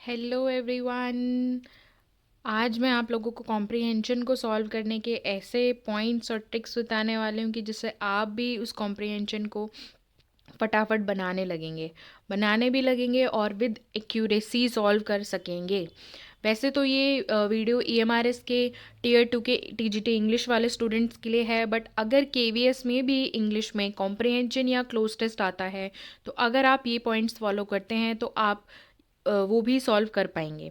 Hello everyone. आज मैं आप लोगों को कॉम्प्रिहेंशन को सॉल्व करने के ऐसे पॉइंट्स और ट्रिक्स बताने वाली हूँ कि जिससे आप भी उस कॉम्प्रिहेंशन को फटाफट बनाने भी लगेंगे और विद एक्यूरेसी सॉल्व कर सकेंगे। वैसे तो ये वीडियो ईएमआरएस के टीयर 2 के टीजीटी इंग्लिश वाले स्टूडेंट्स के लिए है, बट अगर केवीएस में भी इंग्लिश में कॉम्प्रिहेंशन या क्लोज टेस्ट आता है तो अगर आप ये पॉइंट्स फॉलो करते हैं तो आप वो भी सॉल्व कर पाएंगे।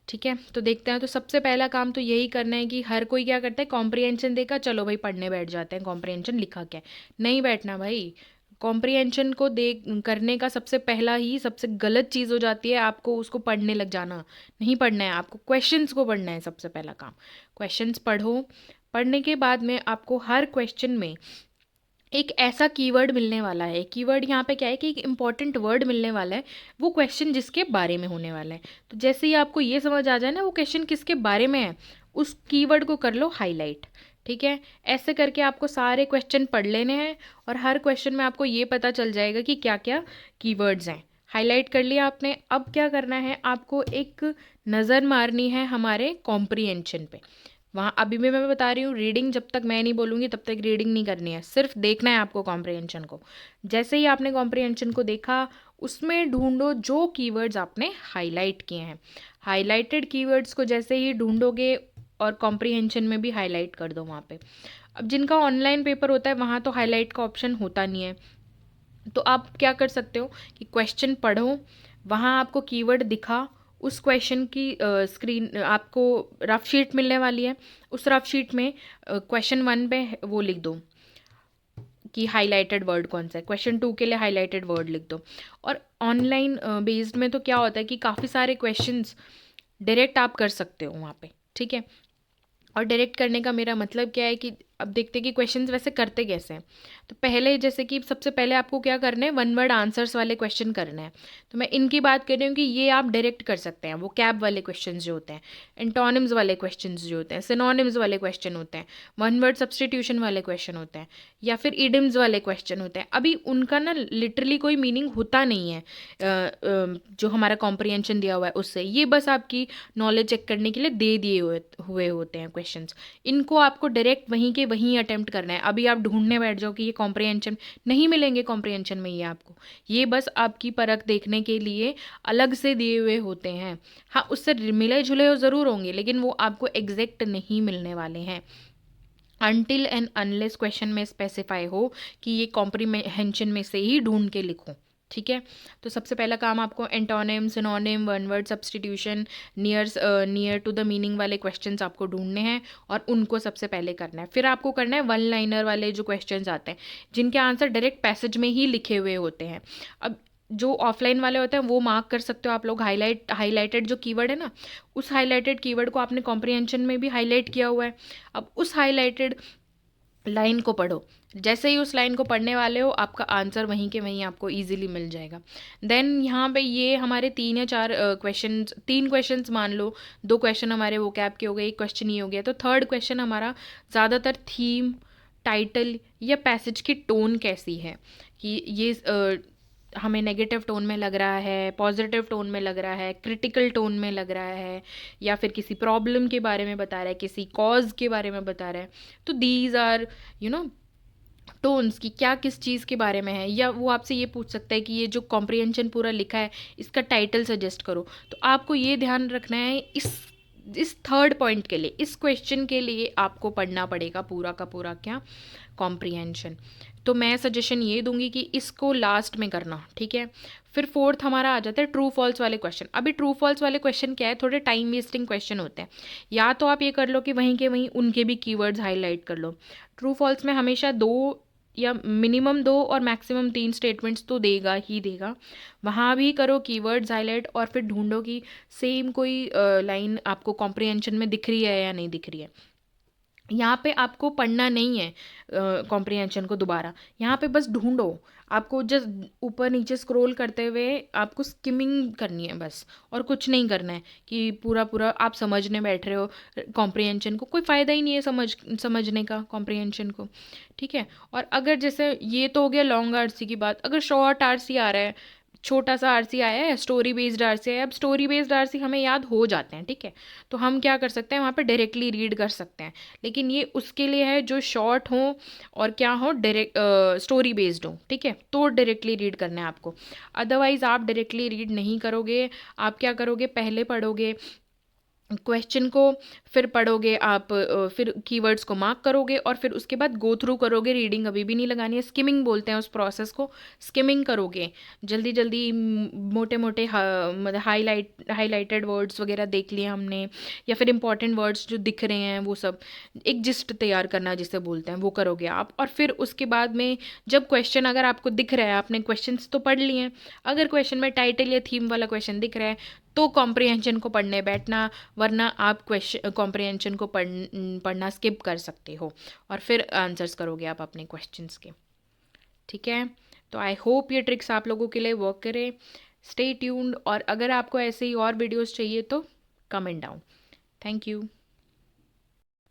ठीक है, तो देखते हैं। तो सबसे पहला काम तो यही करना है कि हर कोई क्या करता है, कॉम्प्रिहेंशन देखा चलो भाई पढ़ने बैठ जाते हैं, कॉम्प्रिहेंशन लिखा क्या है। नहीं बैठना भाई। कॉम्प्रिहेंशन को देख करने का सबसे पहला ही सबसे गलत चीज़ हो जाती है आपको उसको पढ़ने लग जाना। नहीं पढ़ना है, आपको क्वेश्चंस को पढ़ना है। सबसे पहला काम क्वेश्चंस पढ़ो। पढ़ने के बाद में आपको हर क्वेश्चन में एक ऐसा कीवर्ड मिलने वाला है। कीवर्ड यहाँ पे क्या है कि एक इंपॉर्टेंट वर्ड मिलने वाला है, वो क्वेश्चन जिसके बारे में होने वाला है। तो जैसे ही आपको ये समझ आ जाए ना वो क्वेश्चन किसके बारे में है, उस कीवर्ड को कर लो हाईलाइट। ठीक है, ऐसे करके आपको सारे क्वेश्चन पढ़ लेने हैं और हर क्वेश्चन में आपको ये पता चल जाएगा कि क्या क्या कीवर्ड्स हैं। हाईलाइट कर लिया आपने। अब क्या करना है, आपको एक नज़र मारनी है हमारे कॉम्प्रिहेंशन पे। वहाँ अभी भी मैं बता रही हूँ, रीडिंग जब तक मैं नहीं बोलूँगी तब तक रीडिंग नहीं करनी है, सिर्फ देखना है आपको कॉम्प्रिहेंशन को। जैसे ही आपने कॉम्प्रिहेंशन को देखा, उसमें ढूंढो जो कीवर्ड्स आपने हाईलाइट किए हैं। हाईलाइटेड कीवर्ड्स को जैसे ही ढूंढोगे और कॉम्प्रिहेंशन में भी हाईलाइट कर दो वहाँ पे। अब जिनका ऑनलाइन पेपर होता है वहाँ तो हाईलाइट का ऑप्शन होता नहीं है, तो आप क्या कर सकते हो कि क्वेश्चन पढ़ो, वहाँ आपको कीवर्ड दिखा, उस क्वेश्चन की स्क्रीन आपको रफ शीट मिलने वाली है। उस रफ शीट में क्वेश्चन 1 पे वो लिख दो कि हाईलाइटेड वर्ड कौन सा है। क्वेश्चन 2 के लिए हाईलाइटेड वर्ड लिख दो। और ऑनलाइन बेस्ड में तो क्या होता है कि काफ़ी सारे क्वेश्चंस डायरेक्ट आप कर सकते हो वहाँ पे। ठीक है, और डायरेक्ट करने का मेरा मतलब क्या है कि अब देखते हैं कि क्वेश्चंस वैसे करते कैसे हैं। तो पहले जैसे कि सबसे पहले आपको क्या करना है, वन वर्ड आंसर्स वाले क्वेश्चन करने हैं। तो मैं इनकी बात कर रही हूँ कि ये आप डायरेक्ट कर सकते हैं। वो कैब वाले क्वेश्चंस जो होते हैं, एंटोनिम्स वाले क्वेश्चंस जो होते हैं, सिनोनिम्स वाले क्वेश्चन होते हैं, वन वर्ड सब्सटीट्यूशन वाले क्वेश्चन होते हैं, या फिर इडिम्स वाले क्वेश्चन होते हैं। अभी उनका ना लिटरली कोई मीनिंग होता नहीं है जो हमारा कॉम्प्रिहेंशन दिया हुआ है उससे। ये बस आपकी नॉलेज चेक करने के लिए दे दिए हुए होते हैं क्वेश्चंस। इनको आपको डायरेक्ट वहीं के वहीं अटेम्प्ट करना है। अभी आप ढूंढने बैठ जाओ कि ये कॉम्प्रिहेंशन, नहीं मिलेंगे कॉम्प्रिहेंशन में ये आपको। ये बस आपकी परख देखने के लिए अलग से दिए हुए होते हैं। हाँ, उससे मिले जुले ज़रूर होंगे लेकिन वो आपको एग्जैक्ट नहीं मिलने वाले हैं अनटिल एंड अनलेस क्वेश्चन में स्पेसिफाई हो कि ये कॉम्प्रिहेंशन में से ही ढूंढ के लिखो। ठीक है, तो सबसे पहला काम आपको antonym, synonym, one word substitution, near to the meaning वाले क्वेश्चंस आपको ढूंढने हैं और उनको सबसे पहले करना है। फिर आपको करना है वन लाइनर वाले जो क्वेश्चंस आते हैं जिनके आंसर डायरेक्ट पैसेज में ही लिखे हुए होते हैं। अब जो ऑफलाइन वाले होते हैं वो मार्क कर सकते हो आप लोग। हाईलाइटेड जो कीवर्ड है ना, उस हाईलाइटेड कीवर्ड को आपने कॉम्प्रिहेंशन में भी हाईलाइट किया हुआ है। अब उस हाईलाइटेड लाइन को पढ़ो। जैसे ही उस लाइन को पढ़ने वाले हो आपका आंसर वहीं के वहीं आपको इजीली मिल जाएगा। देन यहाँ पे ये हमारे 3 या 4 क्वेश्चन, 3 क्वेश्चंस मान लो। 2 क्वेश्चन हमारे वो कैब के हो गए, एक क्वेश्चन ये हो गया। तो थर्ड क्वेश्चन हमारा ज़्यादातर थीम, टाइटल या पैसेज की टोन कैसी है, कि ये हमें नेगेटिव टोन में लग रहा है, पॉजिटिव टोन में लग रहा है, क्रिटिकल टोन में लग रहा है, या फिर किसी प्रॉब्लम के बारे में बता रहा है, किसी कॉज के बारे में बता रहा है। तो these are you know tones की क्या किस चीज़ के बारे में है। या वो आपसे ये पूछ सकता है कि ये जो कॉम्प्रिहेंशन पूरा लिखा है इसका टाइटल सजेस्ट करो। तो आपको ये ध्यान रखना है, इस थर्ड पॉइंट के लिए, इस क्वेश्चन के लिए आपको पढ़ना पड़ेगा पूरा का पूरा क्या, कॉम्प्रिहेंशन। तो मैं सजेशन ये दूंगी कि इसको लास्ट में करना। ठीक है, फिर फोर्थ हमारा आ जाता है ट्रू फॉल्स वाले क्वेश्चन। अभी ट्रू फॉल्स वाले क्वेश्चन क्या है, थोड़े टाइम वेस्टिंग क्वेश्चन होते हैं। या तो आप ये कर लो कि वहीं के वहीं उनके भी कीवर्ड्स हाईलाइट कर लो। ट्रू फॉल्स में हमेशा 2 या मिनिमम 2 और मैक्सिमम 3 स्टेटमेंट्स तो देगा ही देगा। वहाँ भी करो कीवर्ड्स हाईलाइट और फिर ढूंढो कि सेम कोई लाइन आपको कॉम्प्रिहेंशन में दिख रही है या नहीं दिख रही है। यहाँ पे आपको पढ़ना नहीं है कॉम्प्रिहेंशन को दोबारा, यहाँ पे बस ढूंढो। आपको जस्ट ऊपर नीचे स्क्रॉल करते हुए आपको स्किमिंग करनी है बस, और कुछ नहीं करना है कि पूरा पूरा आप समझने बैठ रहे हो कॉम्प्रिहेंशन को। कोई फ़ायदा ही नहीं है समझने का कॉम्प्रिहेंशन को। ठीक है, और अगर जैसे ये तो हो गया लॉन्ग आरसी की बात, अगर शॉर्ट आरसी आ रहा है छोटा सा आरसी आया है, स्टोरी बेस्ड आरसी आया है। अब स्टोरी बेस्ड आरसी हमें याद हो जाते हैं, ठीक है, तो हम क्या कर सकते हैं, वहाँ पे डायरेक्टली रीड कर सकते हैं। लेकिन ये उसके लिए है जो शॉर्ट हो और क्या हो, डायरेक्ट स्टोरी बेस्ड हो, ठीक है, तो डायरेक्टली रीड करना है आपको। अदरवाइज़ आप डायरेक्टली रीड नहीं करोगे, आप क्या करोगे, पहले पढ़ोगे क्वेश्चन को, फिर पढ़ोगे आप, फिर कीवर्ड्स को मार्क करोगे और फिर उसके बाद गो थ्रू करोगे। रीडिंग अभी भी नहीं लगानी है, स्किमिंग बोलते हैं उस प्रोसेस को, स्किमिंग करोगे। जल्दी जल्दी मोटे मोटे मतलब हाईलाइटेड वर्ड्स वगैरह देख लिए हमने, या फिर इंपॉर्टेंट वर्ड्स जो दिख रहे हैं वो सब, एक जिस्ट तैयार करना जिसे बोलते हैं, वो करोगे आप। और फिर उसके बाद में जब क्वेश्चन अगर आपको दिख रहा है, आपने क्वेश्चन तो पढ़ लिए हैं, अगर क्वेश्चन में टाइटल या थीम वाला क्वेश्चन दिख रहा है तो कॉम्प्रिहेंशन को पढ़ने बैठना, वरना आप क्वेश्चन कॉम्प्रिहेंशन को पढ़ना स्किप कर सकते हो और फिर आंसर्स करोगे आप अपने क्वेश्चंस के, ठीक है। तो आई होप ये ट्रिक्स आप लोगों के लिए वर्क करे। स्टे ट्यून्ड, और अगर आपको ऐसे ही और वीडियोस चाहिए तो कमेंट डाउन। Thank you.